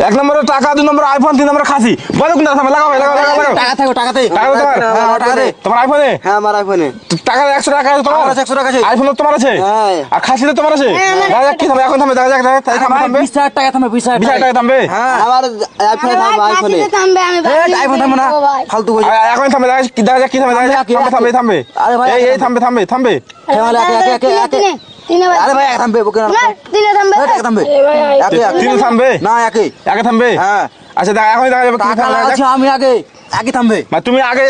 এক নম্বরে টাকা, 2 নম্বরে আইফোন, 3 নম্বরে খাসি। বলো কোনটা থামে? লাগাও ভাই, লাগাও লাগাও লাগাও। টাকা থাকো, টাকাতে টাকা তোমার? হ্যাঁ, টাকাতে। তোমার আইফোনে? হ্যাঁ, আমার আইফোনে টাকা 100 টাকা আছে তোমার? আমার কাছে 100 টাকা আছে। আইফোন তোমার আছে? হ্যাঁ। আর খাসিতে তোমার আছে? দেখা যাক কি থামে, এখন থামে, দেখা যাক, দেখা যাক, থামবে, থামবে। 20,000 টাকা থামবে, 20,000 20 টাকা থামবে? হ্যাঁ, আমার আইফোনে থামবে, আইফোনে। আইফোন থামবে না, ফালতু বলছি। এখন থামে, দেখা যাক, দেখা যাক কি থামে, দেখা যাক, থামবে, থামবে, থামবে। আরে ভাই, এই এই থামবে, থামবে, থামবে। খেলা একে আরে ভাই, এক থামবে, বুকে না এক থামবে, একে তিন থামবে? না, একে আগে থামবে? হ্যাঁ। আচ্ছা দেখা, এখন দেখা যাবে কি টাকা থামে, দেখা আছে, যাক। আমি আগে থামবে। মানে তুমি আগে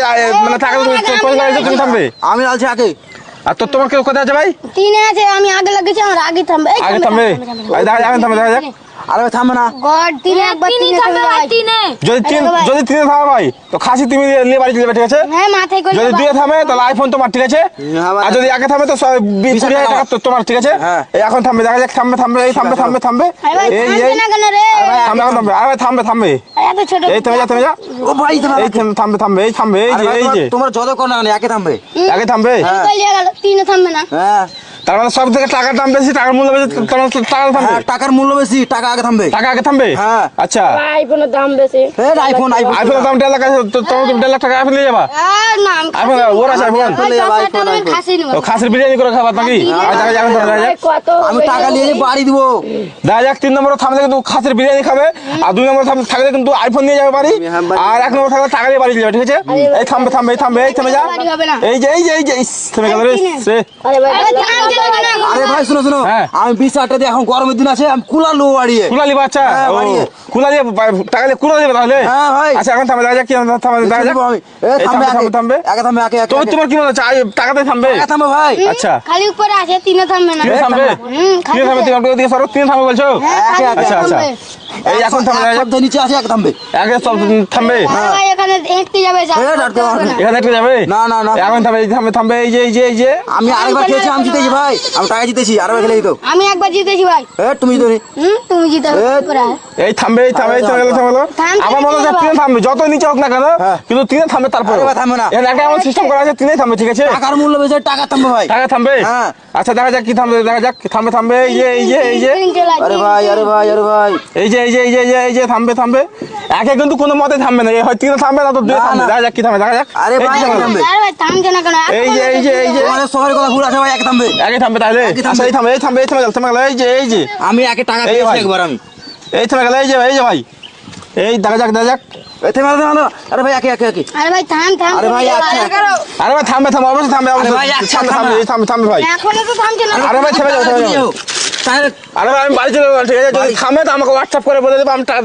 মানে টাকা পয়সা লাগিয়েছো, তুমি থামবে। আমি আলছি আগে। আর তো তোমার কেউ কোথায় আছে ভাই? তিনে আছে, আমি আগে লাগিয়েছি, আমার আগে থামবে। এই আগে থামবে? এই দেখা যাক, এখন থামবে, দেখা যাক। আরে ভাই থামবে না। গড তিনে একবার তিনে থামবে ভাই। যদি তিনে থামে ভাই, তো খাসি তুমি নিয়ে বাড়ি চলে যাবে, ঠিক আছে? হ্যাঁ মাথায় করে যদি 2 থামে তাহলে আইফোন তোমার, ঠিক আছে? আর যদি আগে থামে তো 20,000 টাকা তো তোমার, ঠিক আছে? হ্যাঁ। এই এখন থামবে, দেখা যাক, থামবে, থামবে, এই থামবে, থামবে, থামবে। আরে ভাই এই থামছে এই না কেন রে? থামবে, এখন থামবে, আরে ভাই থামবে, থামবে। এত ছোট এই থেমে যা, থেমে যা। ও ভাই থামবে। এই থামবে, থামবে, এই থামবে, এই আরে যে, ভাই, এই যে। তোমার যত কোন না একে থামবে। আগে থামবে? কইলিয়া গেল, তিনে থামবে না। হ্যাঁ, তার মানে সব থেকে টাকার দাম বেশি, টাকার মূল্য বেশি, তার মানে টাকা থামবে। হ্যাঁ, টাকার মূল্য বেশি, টাকা আগে থামবে। টাকা আগে থামবে? হ্যাঁ। আচ্ছা। আইফোনের দাম বেশি। এই আইফোন আইফোনের দাম 1.5 লাখ আছে, তো তোমার 1.5 লাখ টাকা আইফোন নিয়ে যাবা? আর না আইফোন ওর আছে আইফোন? খাসি নিব। ও খাসির বিরিয়ানি করে খাবার নাকি? আর দেখা যাক, দেখা যাক। আমি টাকা নিয়ে বাড়ি দিব। দেখা যাক, 3 নম্বরে থামলে কিন্তু খাসির বিরিয়ানি খাবে, আর 2 নম্বরে থাকলে কিন্তু আইফোন নিয়ে যাবে বাড়ি, আর 1 নম্বরে থাকলে টাকা দিয়ে বাড়ি যাবে, ঠিক আছে? এই থামবে, থামবে, এই থামবে, এই থেমে যা। এই যে, এই যে, এই যে, ইস, থেমে গেল রে। আরে ভাই থামছে না কেন? আরে ভাই শুনো শুনো, হ্যাঁ। আমি 20,000 টাকা দিয়ে, এখন গরমের দিন আছে, আমি কুলার লো বাড়িয়ে। কুলালি বাচ্চা? হ্যাঁ, ও, বাড়িয়ে। কুলা দিয়ে টাকা দিয়ে কুলা দেবে তাহলে? হ্যাঁ ভাই। আচ্ছা এখন থামে, দেখা যাক কি থামে, দেখা যাক। আমি এই থামবে, থামবে, থামবে। আগে থামবে, আগে তো তোমার কি মনে হচ্ছে টাকাতে থামবে? আগে থামবে ভাই। আচ্ছা। খালি উপরে আছে, তিনে থামবে না। তিনে থামবে? তিনে থামবে, তিনে থামবে, দিকে সরো, তিনে থামবে বলছো? আচ্ছা, আচ্ছা। এই এখন থামে, দেখা যাক। সব নিচে আছে, আগে থামবে। আগে সব থামবে? ভাই এখানে দেখতে যাবে যা। এখানে একটু যাবে? না না না, এখন থামবে, এই থামবে, থামবে, এই যে, এই যে, এই যে। আমি আরেকবার খেয়েছি, আমি জিতেছি ভাই, আমি টাকা জিতেছি, আরেকবার খেলে দিত। আমি একবার জিতেছি ভাই। তুমি জিতো নি। তুমি জিতে উপরে। এই থামবে, এই থামবে, এই থামে গেল, থামে গেল। থামছে আমার মনে হচ্ছে না, তিনে থামবে, যত নিচে হোক না কেন, হ্যাঁ। কিন্তু তিনে থামবে তারপরে। আরে ভাই, থামবে না। এখানে একটা এমন সিস্টেম করা আছে, তিনে থামবে, ঠিক আছে? টাকার মূল্য বেশি, টাকা থামবে ভাই। টাকা থামবে? হ্যাঁ। আচ্ছা দেখা যাক কি থামবে, দেখা যাক, থামবে, থামবে, এই যে, এই যে, এই যে। আরে ভাই, আরে ভাই, আরে ভাই, এই যে, এই যে, এই যে, এই যে, এই যে, থামবে, থামবে। একে কিন্তু কোনো মতে থামবে না, হয় তিনে থামবে না তো 2 না, থামবে, না। দেখা যাক কি থামবে, দেখা যাক। আরে এই ভাই, যে থামবে। থামবে। আরে ভাই থামছে না কেন? এই যে, এই যে, এই যে। তোমাদের শহরের কথা ভুল আছে ভাই, একে থামবে। একে থামবে তাহলে? একে থামবে। আচ্ছা এই থামবে, এই থামবে, এই থামে গেল, থেমে গেল, এই যে, এই যে। আমি একে টাকা এই দিয়েছি ভাই। একবার আমি। এই থেমে গেল, এই যে, এই যে ভাই। এই দেখা যাক, দেখা যাক। আরে ভাই, একে একে একে। আরে ভাই থাম থাম। আরে ভাই, আচ্ছা। আরে ভাই থামবে, থামবে, অবশ্যই থামবে, আরে ভাই, অবশ্যই আচ্ছা, থামবে, থামবে, এই থামবে, থামবে ভাই। এখনো তো থামছে না। আরে ভাই থেমে যাও, থেমে যাও। তাহলে আরে ভাই আমি বাড়ি চলে যাবো, ঠিক আছে? যদি থামে তো আমাকে হোয়াটসঅ্যাপ করে বলে দেবো, আমি টাকা